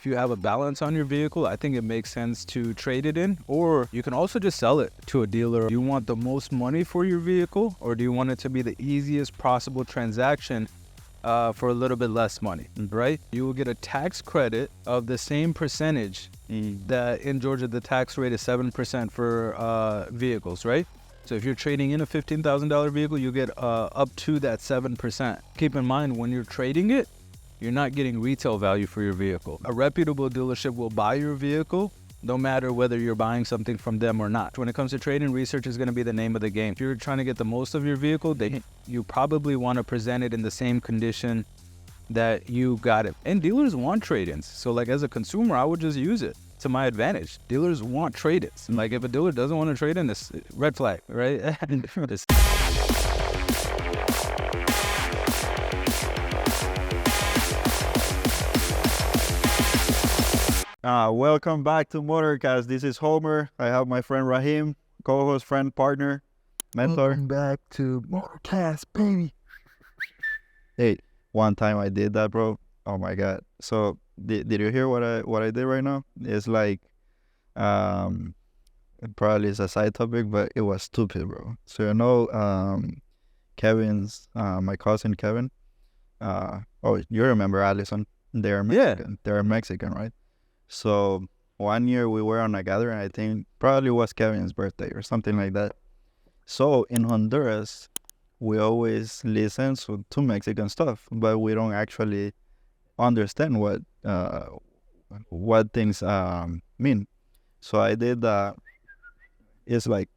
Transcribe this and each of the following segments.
you have a balance on your vehicle, I think it makes sense to trade it in, or you can also just sell it to a dealer. Do you want the most money for your vehicle, or do you want it to be the easiest possible transaction for a little bit less money, right? You will get a tax credit of the same percentage that in Georgia, the tax rate is 7% for vehicles, right? So if you're trading in a $15,000 vehicle, you get up to that 7%. Keep in mind, when you're trading it, you're not getting retail value for your vehicle. A reputable dealership will buy your vehicle no matter whether you're buying something from them or not. When it comes to trading, research is going to be the name of the game. If you're trying to get the most of your vehicle, you probably want to present it in the same condition that you got it. And dealers want trade-ins. So like as a consumer, I would just use it to my advantage. Dealers want trade-ins. Like if a dealer doesn't want to trade in, this red flag, right? Welcome back to MotorCast. This is Homer. I have my friend Rahim, co-host, friend, partner, mentor. Welcome back to MotorCast, baby. Hey, one time I did that, bro. Oh my god. So did you hear what I did right now? It's like probably it's a side topic, but it was stupid, bro. So Kevin's my cousin Kevin. You remember Allison? They're Mexican. Yeah. They're Mexican, right? So one year we were on a gathering, I think probably was Kevin's birthday or something like that. So in Honduras, we always listen to Mexican stuff, but we don't actually understand what things mean. So I did it's like,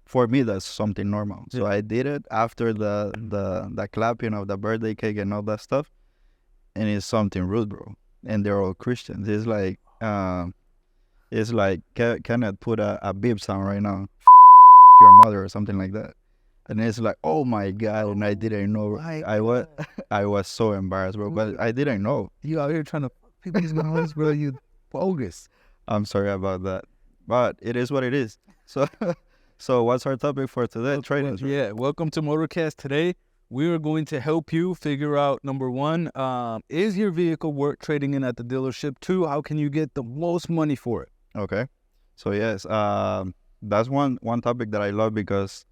for me that's something normal. So I did it after the clapping of the birthday cake and all that stuff, and it's something rude, bro. And they're all Christians. It's like can I put a beep sound right now? Your mother or something like that. And it's like, oh my god, and I didn't know. I was so embarrassed, bro, but I didn't know. You out here trying to fuck people's mouths, bro, you bogus. I'm sorry about that, but it is what it is. So what's our topic for today? Trading. Yeah, welcome to MotorCast. Today we are going to help you figure out, number one, is your vehicle worth trading in at the dealership? Two, how can you get the most money for it? Okay, so yes, that's one topic that I love because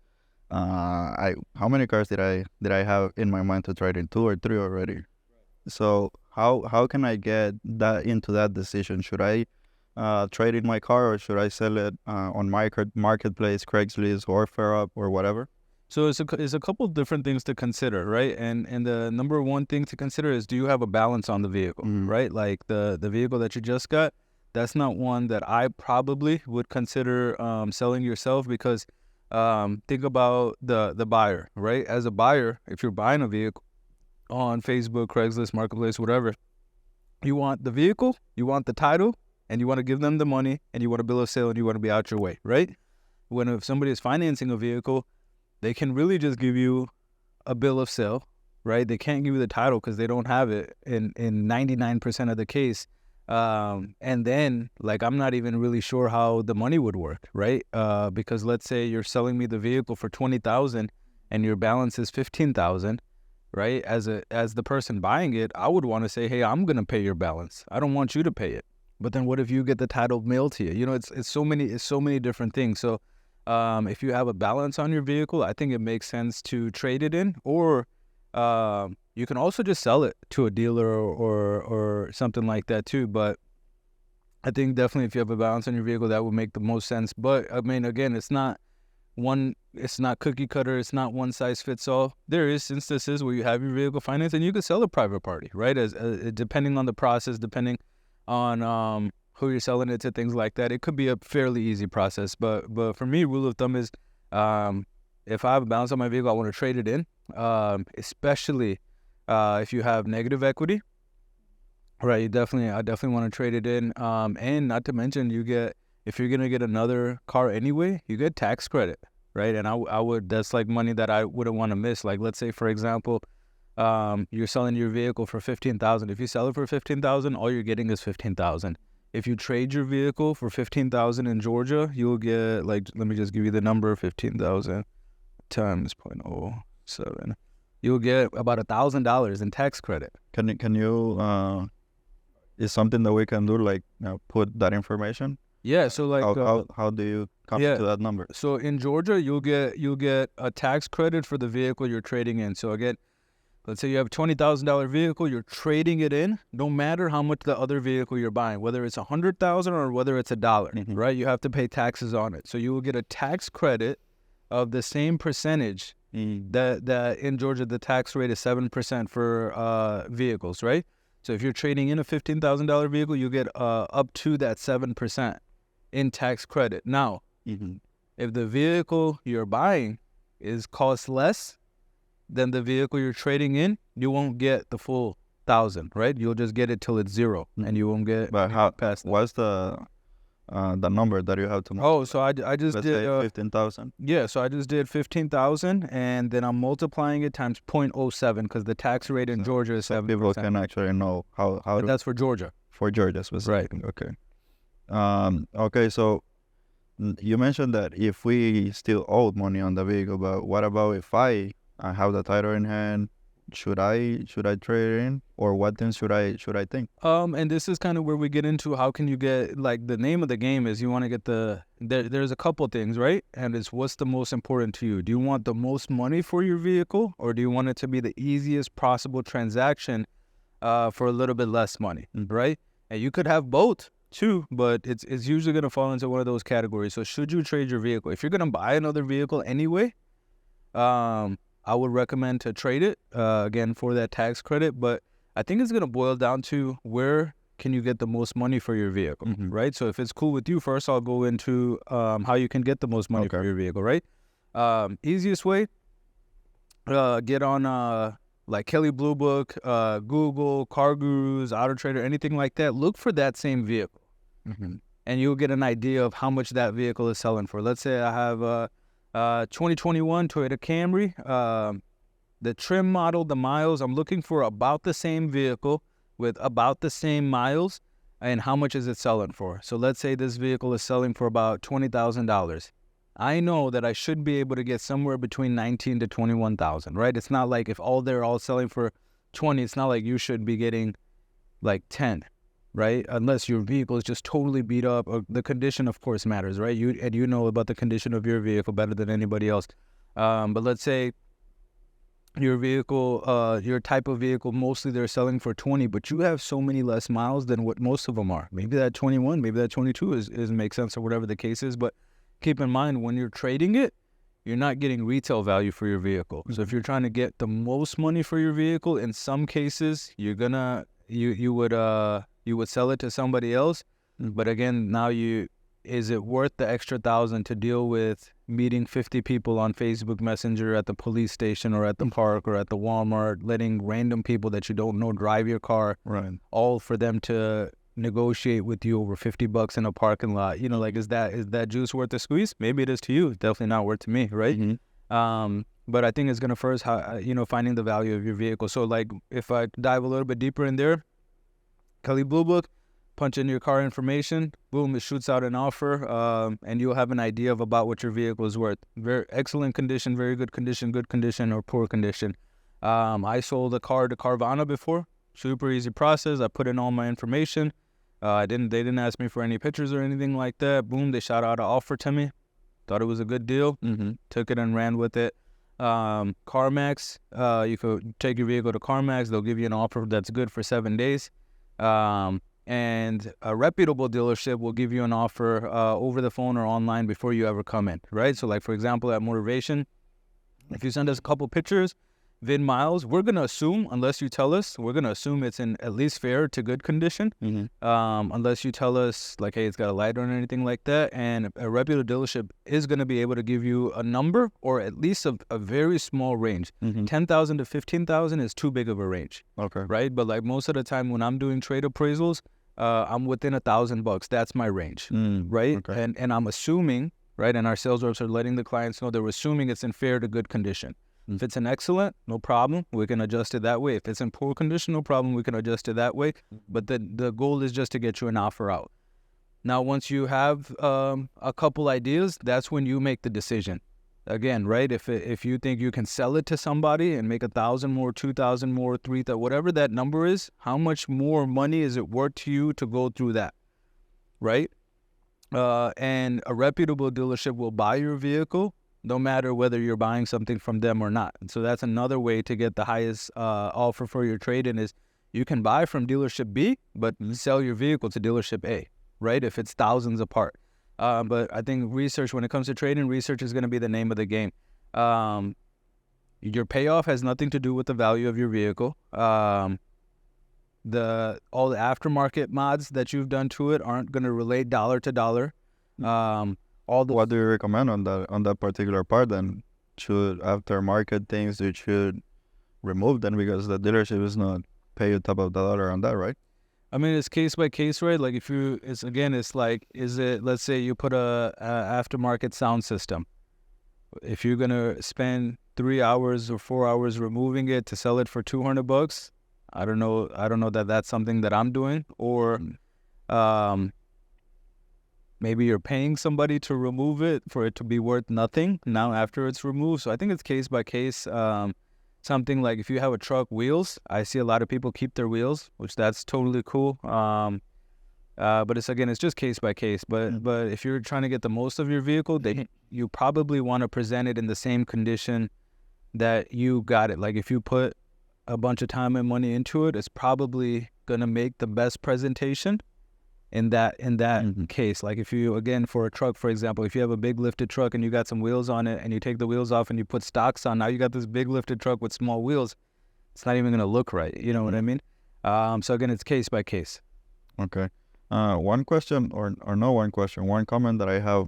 how many cars did I have in my mind to trade in? 2 or 3 already. So how can I get that into that decision? Should I trade in my car, or should I sell it on marketplace, Craigslist, or FairUp, or whatever? So it's a couple of different things to consider, right? And the number one thing to consider is, do you have a balance on the vehicle, right? Like the vehicle that you just got, that's not one that I probably would consider selling yourself, because think about the buyer, right? As a buyer, if you're buying a vehicle on Facebook, Craigslist, Marketplace, whatever, you want the vehicle, you want the title, and you want to give them the money, and you want a bill of sale, and you want to be out your way, right? If somebody is financing a vehicle, they can really just give you a bill of sale, right? They can't give you the title because they don't have it in 99% of the case. And then, like, I'm not even really sure how the money would work, right? Because let's say you're selling me the vehicle for $20,000 and your balance is $15,000, right? As the person buying it, I would want to say, hey, I'm gonna pay your balance. I don't want you to pay it. But then what if you get the title mailed to you? You know, it's so many different things. So if you have a balance on your vehicle, I think it makes sense to trade it in, or you can also just sell it to a dealer or something like that too. But I think definitely if you have a balance on your vehicle, that would make the most sense. But I mean, again, it's not cookie cutter. It's not one size fits all. There is instances where you have your vehicle financed and you can sell a private party, right? As depending on the process, depending on who you're selling it to, things like that. It could be a fairly easy process. But for me, rule of thumb is if I have a balance on my vehicle, I want to trade it in, especially if you have negative equity. Right, I definitely want to trade it in. And not to mention, if you're going to get another car anyway, you get tax credit, right? And I would, that's like money that I wouldn't want to miss. Like, let's say, for example, you're selling your vehicle for $15,000. If you sell it for $15,000, all you're getting is $15,000. If you trade your vehicle for $15,000 in Georgia, you'll get, like, let me just give you the number, 15,000 times 0.07. you'll get about $1,000 in tax credit. Can you is something that we can do, like put that information? Yeah, so like How do you come to that number? So in Georgia, you'll get a tax credit for the vehicle you're trading in. So again, let's say you have a $20,000 vehicle, you're trading it in. No matter how much the other vehicle you're buying, whether it's $100,000 or whether it's $1, right? You have to pay taxes on it. So you will get a tax credit of the same percentage. That in Georgia the tax rate is 7% for vehicles, right? So if you're trading in a $15,000 vehicle, you get up to that 7% in tax credit. Now, if the vehicle you're buying costs less than the vehicle you're trading in, you won't get the full 1,000, right? You'll just get it till it's zero, and you won't get. But how? Past that. What's the number that you have to? Oh, so I just Let's did say 15,000. Yeah, so I just did 15,000, and then I'm multiplying it times 0.07 because the tax rate in Georgia is 7%. People can actually know how. But that's for Georgia. For Georgia specifically. Right. Okay. Okay. So you mentioned that if we still owe money on the vehicle, but what about if I have the title in hand? Should I trade it in, or what things should I think? And this is kind of where we get into how can you get, like, the name of the game is you want to get there's a couple things, right? And it's what's the most important to you. Do you want the most money for your vehicle, or do you want it to be the easiest possible transaction for a little bit less money, right? And you could have both too, but it's usually going to fall into one of those categories. So should you trade your vehicle? If you're going to buy another vehicle anyway, I would recommend to trade it, again, for that tax credit. But I think it's going to boil down to where can you get the most money for your vehicle, right? So if it's cool with you, first I'll go into how you can get the most money for your vehicle, right? Easiest way, get on like Kelley Blue Book, Google, Car Gurus, Auto Trader, anything like that. Look for that same vehicle, and you'll get an idea of how much that vehicle is selling for. Let's say I have a 2021 Toyota Camry, the trim model, the miles, I'm looking for about the same vehicle with about the same miles, and how much is it selling for? So let's say this vehicle is selling for about $20,000. I know that I should be able to get somewhere between 19 to 21,000, right? It's not like if they're all selling for 20, it's not like you should be getting like 10. Right? Unless your vehicle is just totally beat up. Or the condition, of course, matters, right? You know about the condition of your vehicle better than anybody else. But let's say your vehicle, your type of vehicle, mostly they're selling for 20, but you have so many less miles than what most of them are. Maybe that 21, maybe that 22 is makes sense, or whatever the case is. But keep in mind, when you're trading it, you're not getting retail value for your vehicle. So if you're trying to get the most money for your vehicle, in some cases, you would sell it to somebody else. But again, now is it worth the extra 1,000 to deal with meeting 50 people on Facebook Messenger at the police station or at the park or at the Walmart, letting random people that you don't know drive your car, right? All for them to negotiate with you over $50 in a parking lot? You know, like, is that juice worth the squeeze? Maybe it is to you. It's definitely not worth to me, right? But I think it's gonna first, finding the value of your vehicle. So like, if I dive a little bit deeper in there, Kelley Blue Book, punch in your car information, boom, it shoots out an offer, and you'll have an idea of about what your vehicle is worth. Very excellent condition, very good condition, or poor condition. I sold a car to Carvana before. Super easy process. I put in all my information. They didn't ask me for any pictures or anything like that. Boom, they shot out an offer to me. Thought it was a good deal. Took it and ran with it. CarMax, you could take your vehicle to CarMax. They'll give you an offer that's good for 7 days. And a reputable dealership will give you an offer over the phone or online before you ever come in, right? So like, for example, at Motivation, if you send us a couple pictures, VIN miles, we're going to assume, unless you tell us, we're going to assume it's in at least fair to good condition. Unless you tell us, like, hey, it's got a light on or anything like that. And a reputable dealership is going to be able to give you a number, or at least a very small range. 10,000 to 15,000 is too big of a range. Okay. Right? But like, most of the time when I'm doing trade appraisals, I'm within $1,000. That's my range. Right? Okay. And I'm assuming, right, and our sales reps are letting the clients know they're assuming it's in fair to good condition. If it's in excellent, no problem. We can adjust it that way. If it's in poor condition, no problem. We can adjust it that way. But the goal is just to get you an offer out. Now, once you have a couple ideas, that's when you make the decision. again, right? If you think you can sell it to somebody and make 1,000 more, 2,000 more, 3,000, whatever that number is, how much more money is it worth to you to go through that, right? And a reputable dealership will buy your vehicle no matter whether you're buying something from them or not. And so that's another way to get the highest offer for your trade-in is you can buy from dealership B, but sell your vehicle to dealership A, right? If it's thousands apart. But I think research, when it comes to trade-in, research is going to be the name of the game. Your payoff has nothing to do with the value of your vehicle. All the aftermarket mods that you've done to it aren't going to relate dollar to dollar. What do you recommend on that particular part then? Should aftermarket things, you should remove them because the dealership is not pay you top of the dollar on that, right? I mean, it's case by case, right? Like it's like, is it, let's say you put a aftermarket sound system. If you're going to spend 3 hours or 4 hours removing it to sell it for $200, I don't know that that's something that I'm doing. Or maybe you're paying somebody to remove it for it to be worth nothing now after it's removed. So I think it's case by case. Something like if you have a truck wheels, I see a lot of people keep their wheels, which that's totally cool. But it's just case by case. But if you're trying to get the most of your vehicle, you probably want to present it in the same condition that you got it. Like if you put a bunch of time and money into it, it's probably gonna make the best presentation in that case. Like if you, again, for a truck, for example, if you have a big lifted truck and you got some wheels on it and you take the wheels off and you put stocks on, now you got this big lifted truck with small wheels. It's not even going to look right. You know what I mean? So again, it's case by case. Okay. One question or no one question, one comment that I have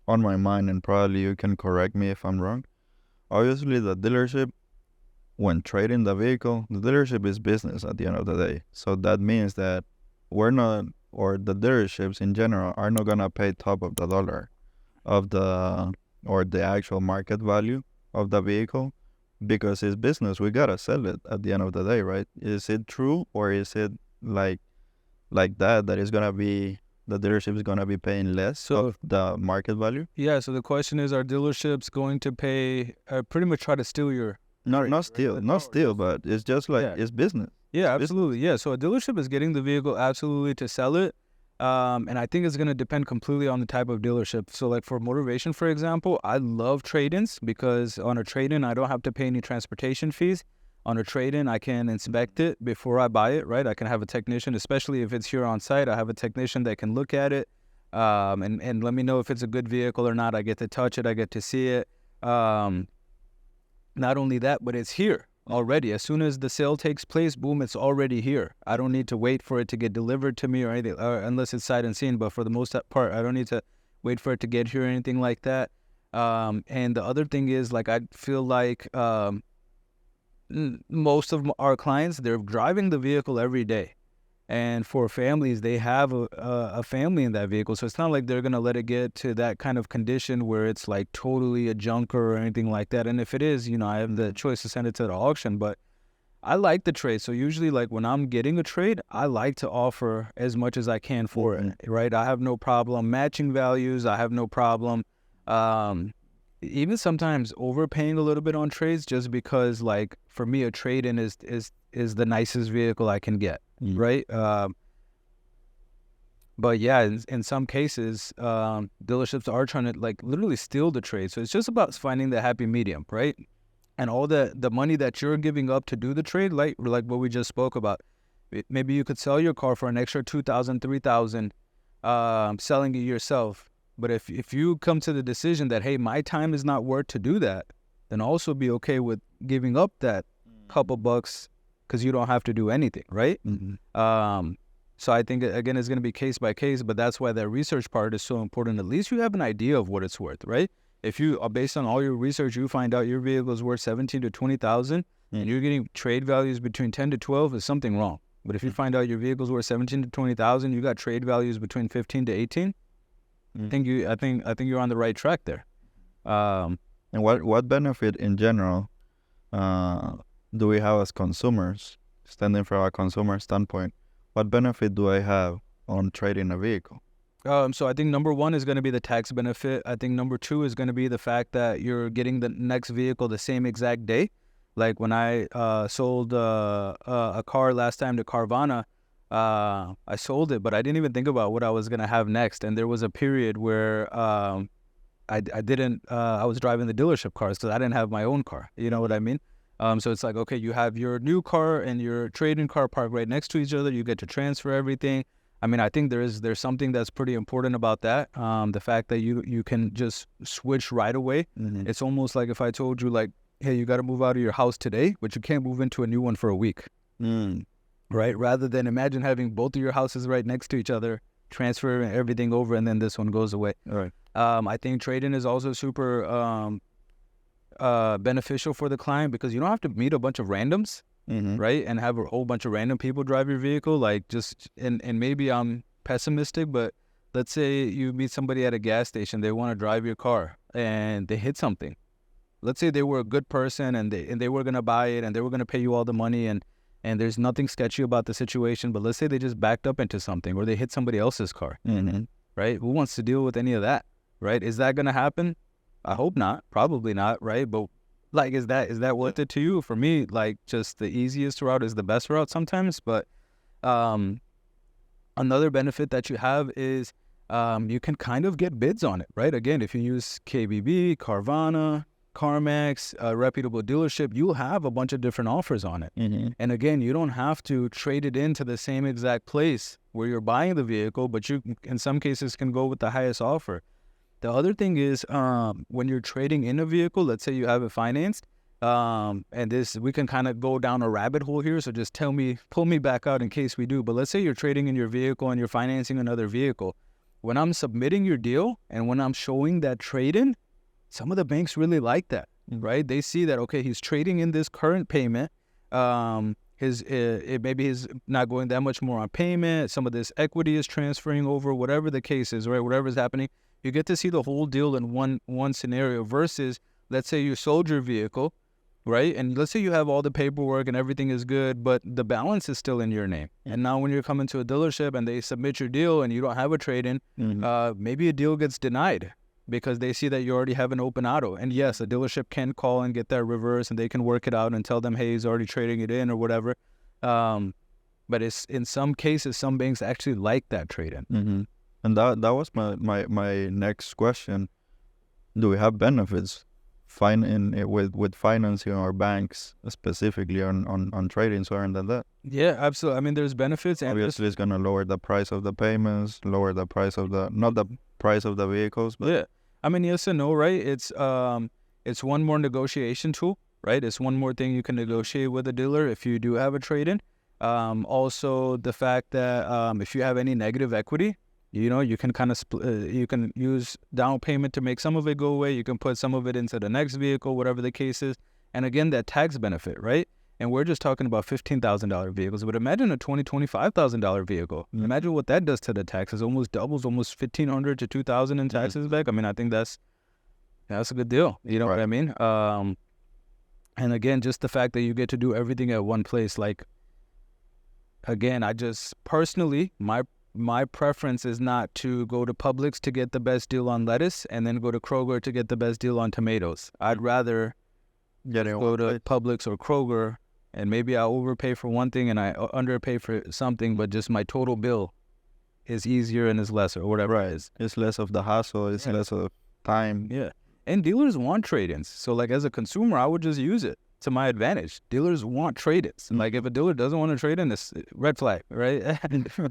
on my mind, and probably you can correct me if I'm wrong. Obviously, the dealership, when trading the vehicle, the dealership is business at the end of the day. So that means that we're not, or the dealerships in general are not gonna pay top of the dollar of the actual market value of the vehicle because it's business. We gotta sell it at the end of the day, right? Is it true, or is it like that it's gonna be the dealership is gonna be paying less of the market value? Yeah. So the question is, are dealerships going to pay? Pretty much try to steal your? Not steal, but it's just like it's business. Yeah, absolutely. Yeah, so a dealership is getting the vehicle absolutely to sell it. And I think it's going to depend completely on the type of dealership. So like for Motivation, for example, I love trade-ins because on a trade-in, I don't have to pay any transportation fees. On a trade-in, I can inspect it before I buy it, right? I can have a technician, especially if it's here on site. I have a technician that can look at it and let me know if it's a good vehicle or not. I get to touch it. I get to see it. Not only that, but it's here already. As soon as the sale takes place, boom, it's already here. I don't need to wait for it to get delivered to me or anything, unless it's sight unseen. But for the most part, I don't need to wait for it to get here or anything like that. And the other thing is, like, I feel like most of our clients, they're driving the vehicle every day. And for families, they have a family in that vehicle. So it's not like they're going to let it get to that kind of condition where it's like totally a junker or anything like that. And if it is, I have the choice to send it to the auction. But I like the trade. So usually, like, when I'm getting a trade, I like to offer as much as I can for it, right? I have no problem matching values. I have no problem even sometimes overpaying a little bit on trades, just because, like, for me, a trade-in is the nicest vehicle I can get, right? But yeah, in some cases, dealerships are trying to, like, literally steal the trade. So it's just about finding the happy medium, right? And all the money that you're giving up to do the trade, like what we just spoke about, maybe you could sell your car for an extra $2,000, $3,000, selling it yourself. But if you come to the decision that, hey, my time is not worth to do that, then also be okay with giving up that couple bucks because you don't have to do anything, right? So I think, again, it's going to be case by case, but that's why that research part is so important. At least you have an idea of what it's worth, right? If you, based on all your research, you find out your vehicle is worth $17,000 to $20,000 and you're getting trade values between 10 to 12, is something wrong. But if you find out your vehicle's worth $17,000 to $20,000, you got trade values between 15 to 18. I think you're on the right track there. And what benefit in general do we have as consumers, standing from a consumer standpoint? What benefit do I have on trading a vehicle? So I think number one is going to be the tax benefit. I think number two is going to be the fact that you're getting the next vehicle the same exact day. Like when I sold a car last time to Carvana, I sold it, but I didn't even think about what I was going to have next. And there was a period where I was driving the dealership cars because I didn't have my own car. You know what I mean? So it's like, okay, you have your new car and your trade-in car parked right next to each other. You get to transfer everything. I mean, I think there's something that's pretty important about that. The fact that you can just switch right away. Mm-hmm. It's almost like if I told you, like, hey, you got to move out of your house today, but you can't move into a new one for a week. Right? Rather than imagine having both of your houses right next to each other, transfer everything over, and then this one goes away. All right. I think trade-in is also super beneficial for the client because you don't have to meet a bunch of randoms, Mm-hmm. right? And have a whole bunch of random people drive your vehicle. Like and maybe I'm pessimistic, but let's say you meet somebody at a gas station, they want to drive your car and they hit something. Let's say they were a good person and they were going to buy it and they were going to pay you all the money and there's nothing sketchy about the situation, but let's say they just backed up into something or they hit somebody else's car, Mm-hmm. right? Who wants to deal with any of that, right? Is that going to happen? I hope not. Probably not, right? But like, is that worth it to you? For me, like, just the easiest route is the best route sometimes. But another benefit that you have is you can kind of get bids on it, right? Again, if you use KBB, Carvana, CarMax, a reputable dealership, you'll have a bunch of different offers on it. Mm-hmm. And again, you don't have to trade it into the same exact place where you're buying the vehicle, but you, in some cases, can go with the highest offer. The other thing is when you're trading in a vehicle, let's say you have it financed, and we can kind of go down a rabbit hole here, so just pull me back out in case we do. But let's say you're trading in your vehicle and you're financing another vehicle. When I'm submitting your deal and when I'm showing that trade-in, some of the banks really like that, right? They see that, okay, he's trading in this current payment. Maybe he's not going that much more on payment. Some of this equity is transferring over, whatever the case is, right? Whatever's happening. You get to see the whole deal in one scenario versus, let's say you sold your vehicle, right? And let's say you have all the paperwork and everything is good, but the balance is still in your name. And now when you're coming to a dealership and they submit your deal and you don't have a trade-in, maybe a deal gets denied because they see that you already have an open auto. And yes, a dealership can call and get that reverse and they can work it out and tell them, hey, he's already trading it in or whatever. But it's in some cases, some banks actually like that trade-in. Mm-hmm. And that was my next question. Do we have benefits with financing or banks specifically on trading so and that? Yeah, absolutely. I mean, there's benefits. And obviously, it's going to lower the price of the payments, lower the price of not the price of the vehicles. But yeah, I mean, yes and no, right? It's one more negotiation tool, right? It's one more thing you can negotiate with a dealer if you do have a trade-in. Also, the fact that if you have any negative equity, you can kind of you can use down payment to make some of it go away. You can put some of it into the next vehicle, whatever the case is. And again, that tax benefit, right? And we're just talking about $15,000 vehicles. But imagine a $25,000 vehicle. Imagine what that does to the taxes. Almost doubles, almost $1,500 to $2,000 in taxes back. I mean, I think that's a good deal. You know what I mean? And again, just the fact that you get to do everything at one place. Like, again, I just personally, my preference is not to go to Publix to get the best deal on lettuce and then go to Kroger to get the best deal on tomatoes. I'd rather go to Publix or Kroger and maybe I overpay for one thing and I underpay for something, but just my total bill is easier and is lesser or whatever it is. It's less of the hassle. It's less of time. Yeah. And dealers want trade-ins. So like as a consumer, I would just use it to my advantage. Dealers want trade-ins. Like if a dealer doesn't want to trade in, it's red flag, right?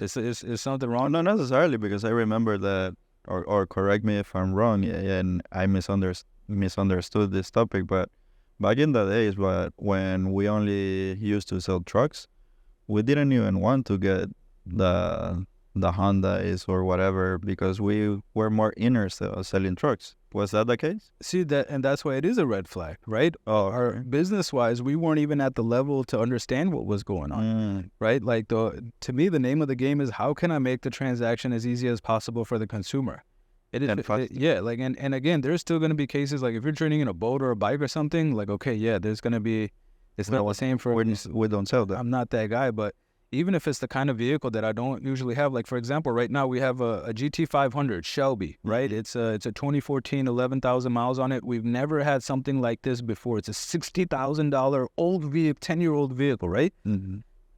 Is something wrong? Not necessarily, because I remember that, or correct me if I'm wrong, and I misunderstood this topic, but back in the days, when we only used to sell trucks, we didn't even want to get the Hondas or whatever because we were more interested in selling trucks. Was that the case? See that, and that's why it is a red flag, right? Our business-wise, we weren't even at the level to understand what was going on, right? Like to me, the name of the game is how can I make the transaction as easy as possible for the consumer? And again, there's still going to be cases like if you're trading in a boat or a bike or something, like okay, yeah, there's going to be, it's not the same for. We don't sell that. I'm not that guy, but even if it's the kind of vehicle that I don't usually have. Like, for example, right now we have a GT500 Shelby, right? It's a 2014, 11,000 miles on it. We've never had something like this before. It's a $60,000 old vehicle, 10-year-old vehicle, right?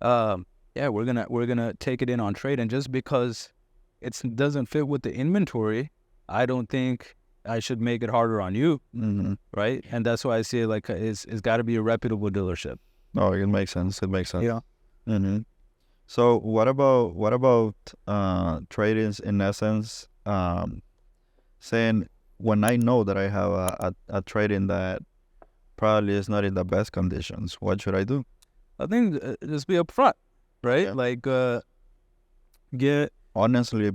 Yeah, we're gonna take it in on trade, and just because it doesn't fit with the inventory, I don't think I should make it harder on you, right? And that's why I see it like it's got to be a reputable dealership. Oh, it makes sense. It makes sense. Yeah. So what about trade-ins in essence? Saying when I know that I have a trade-in that probably is not in the best conditions, what should I do? I think just be upfront, right? Yeah. Like get Honestly,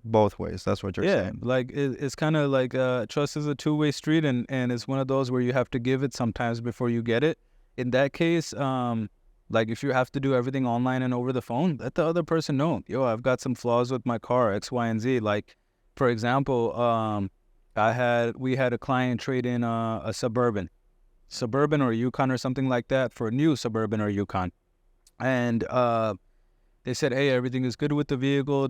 both ways. That's what you're saying. like it's kind of like trust is a two-way street, and it's one of those where you have to give it sometimes before you get it. In that case, like if you have to do everything online and over the phone, let the other person know. Yo, I've got some flaws with my car, X, Y, and Z. Like, for example, we had a client trade in a Suburban or Yukon or something like that for a new Suburban or Yukon, and they said, hey, everything is good with the vehicle,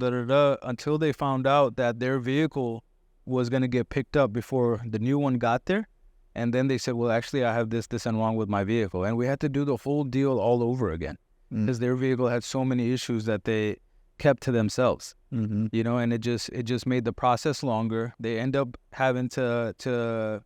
until they found out that their vehicle was going to get picked up before the new one got there. And then they said, well, actually, I have this, and wrong with my vehicle. And we had to do the whole deal all over again because their vehicle had so many issues that they kept to themselves, you know, and it just made the process longer. They end up having to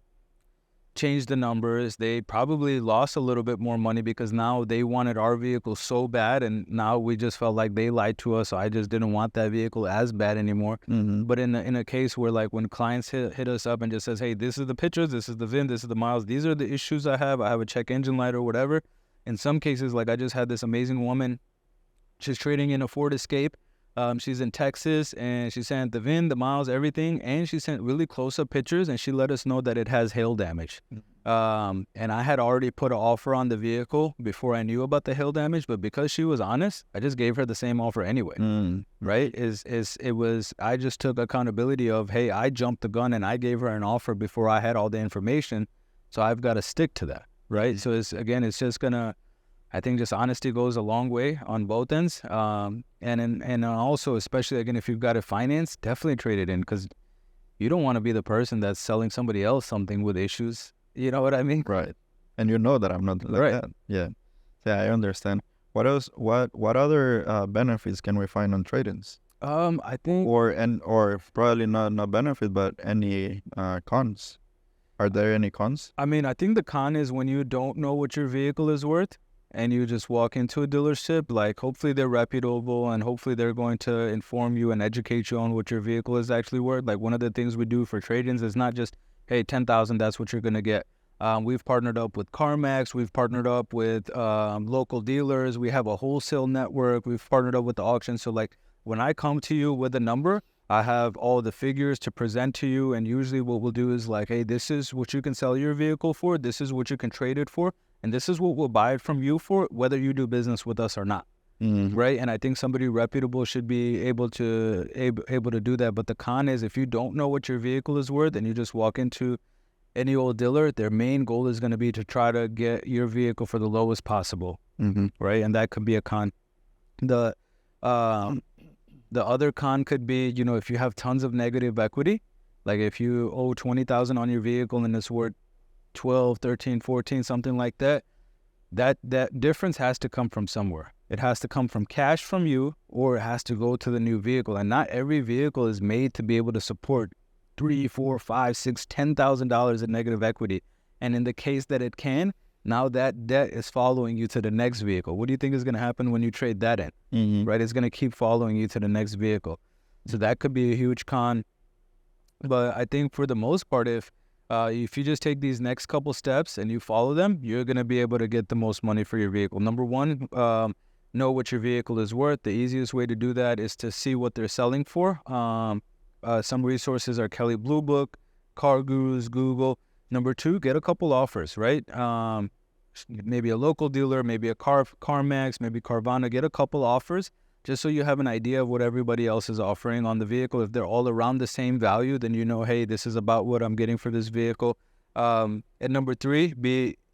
change the numbers. They probably lost a little bit more money because now they wanted our vehicle so bad, and now we just felt like they lied to us, so I just didn't want that vehicle as bad anymore. But in a case where, like, when clients hit us up and just says, hey, this is the pictures, this is the VIN, this is the miles, these are the issues I have a check engine light or whatever. In some cases, like I just had this amazing woman, she's trading in a Ford Escape. She's in Texas, and she sent the VIN, the miles, everything, and she sent really close-up pictures, and she let us know that it has hail damage. And I had already put an offer on the vehicle before I knew about the hail damage, but because she was honest, I just gave her the same offer anyway, right? I just took accountability of, hey, I jumped the gun and I gave her an offer before I had all the information, so I've got to stick to that, right? So it's just gonna, I think just honesty goes a long way on both ends. And also, especially, again, if you've got it financed, definitely trade it in, because you don't want to be the person that's selling somebody else something with issues. You know what I mean? Right. And you know that I'm not like that. Yeah. Yeah, I understand. What else? What other benefits can we find on trade-ins? I think, or probably not benefit, but any cons. Are there any cons? I mean, I think the con is when you don't know what your vehicle is worth, and you just walk into a dealership. Like, hopefully they're reputable, and hopefully they're going to inform you and educate you on what your vehicle is actually worth. Like, one of the things we do for trade-ins is not just, hey, $10,000, that's what you're going to get. We've partnered up with CarMax. We've partnered up with local dealers. We have a wholesale network. We've partnered up with the auction. So, like, when I come to you with a number, I have all the figures to present to you. And usually what we'll do is like, hey, this is what you can sell your vehicle for. This is what you can trade it for. And this is what we'll buy it from you for, whether you do business with us or not, right? And I think somebody reputable should be able to do that. But the con is, if you don't know what your vehicle is worth and you just walk into any old dealer, their main goal is going to be to try to get your vehicle for the lowest possible, right? And that could be a con. The other con could be, you know, if you have tons of negative equity, like if you owe $20,000 on your vehicle and it's worth 12, 13, 14, something like that, that difference has to come from somewhere. It has to come from cash from you, or it has to go to the new vehicle. And not every vehicle is made to be able to support $3, $4, $5, $6, $10,000 in negative equity. And in the case that it can, now that debt is following you to the next vehicle. What do you think is going to happen when you trade that in? Right? It's going to keep following you to the next vehicle. So that could be a huge con. But I think for the most part, if you just take these next couple steps and you follow them, you're going to be able to get the most money for your vehicle. Number one, know what your vehicle is worth. The easiest way to do that is to see what they're selling for. Some resources are Kelley Blue Book, Car Gurus, Google. Number two, get a couple offers, right? Maybe a local dealer, maybe a CarMax, maybe Carvana. Get a couple offers just so you have an idea of what everybody else is offering on the vehicle. If they're all around the same value, then you know, hey, this is about what I'm getting for this vehicle. And number three,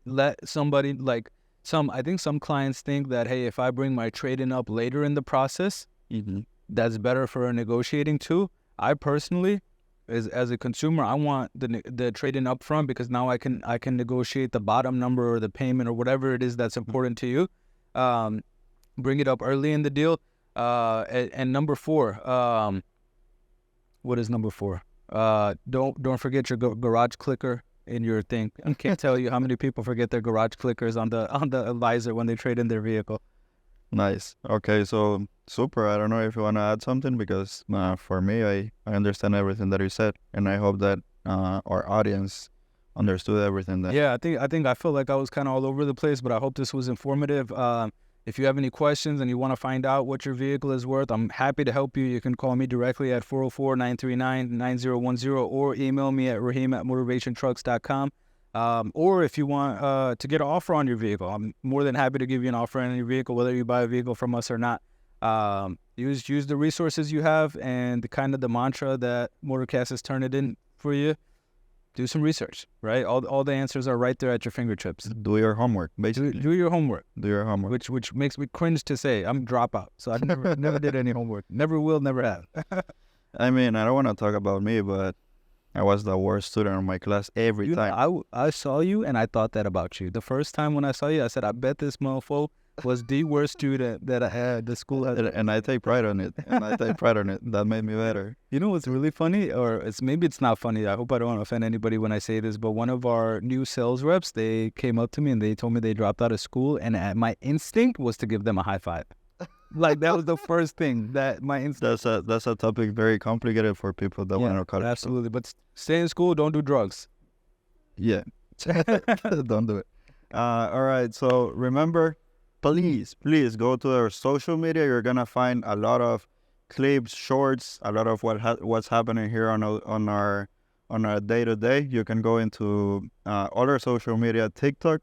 let somebody, like, I think some clients think that, hey, if I bring my trade-in up later in the process, that's better for negotiating too. I personally, as a consumer, I want the trade-in up front, because now I can negotiate the bottom number or the payment or whatever it is that's important to you. Bring it up early in the deal. And number 4, what is number 4? Don't forget your garage clicker in your thing. I can't tell you how many people forget their garage clickers on the visor when they trade in their vehicle. Nice. Okay, so super. I don't know if you want to add something, because for me, I understand everything that you said, and I hope that our audience understood everything. Yeah, I feel like I was kind of all over the place, but I hope this was informative. If you have any questions and you want to find out what your vehicle is worth, I'm happy to help you. You can call me directly at 404-939-9010 or email me at rahim@motorvationtrucks.com. Or if you want to get an offer on your vehicle, I'm more than happy to give you an offer on your vehicle, whether you buy a vehicle from us or not. Use the resources you have, and the mantra that MotorCast has turned it in for you. Do some research, right? All the answers are right there at your fingertips. Do your homework, basically. Do your homework. Do your homework. Which makes me cringe to say. I'm a dropout, so I never did any homework. Never will, never have. I mean, I don't want to talk about me, but I was the worst student in my class every time. I saw you and I thought that about you. The first time when I saw you, I said, I bet this mofo was the worst student that I had. The school had. And I take pride on it. That made me better. You know what's really funny? Or maybe it's not funny. I hope I don't offend anybody when I say this, but one of our new sales reps, they came up to me and they told me they dropped out of school, and my instinct was to give them a high five. Like, that was the first thing that my instinct. That's a topic very complicated for people that want to cut it. Absolutely. But stay in school, don't do drugs. Yeah. Don't do it. All right. So remember, please go to our social media. You're gonna find a lot of clips, shorts, a lot of what's happening here on our day-to-day. You can go into all our social media. TikTok,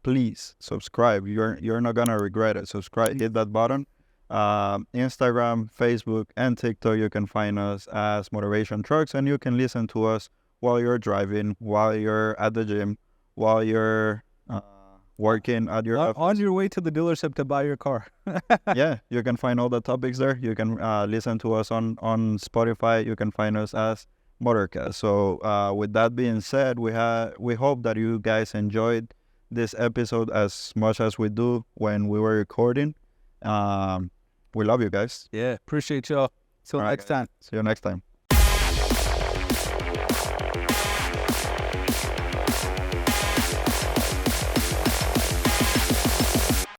please subscribe. You're not gonna regret it. Subscribe, hit that button. Instagram, Facebook, and TikTok, you can find us as Motivation Trucks, and you can listen to us while you're driving, while you're at the gym, while you're working at your office. On your way to the dealership to buy your car. Yeah, you can find all the topics there. You can listen to us on Spotify. You can find us as MotorCast. So with that being said, we hope that you guys enjoyed this episode as much as we do when we were recording. We love you guys. Yeah, appreciate y'all. Till next time. See you next time.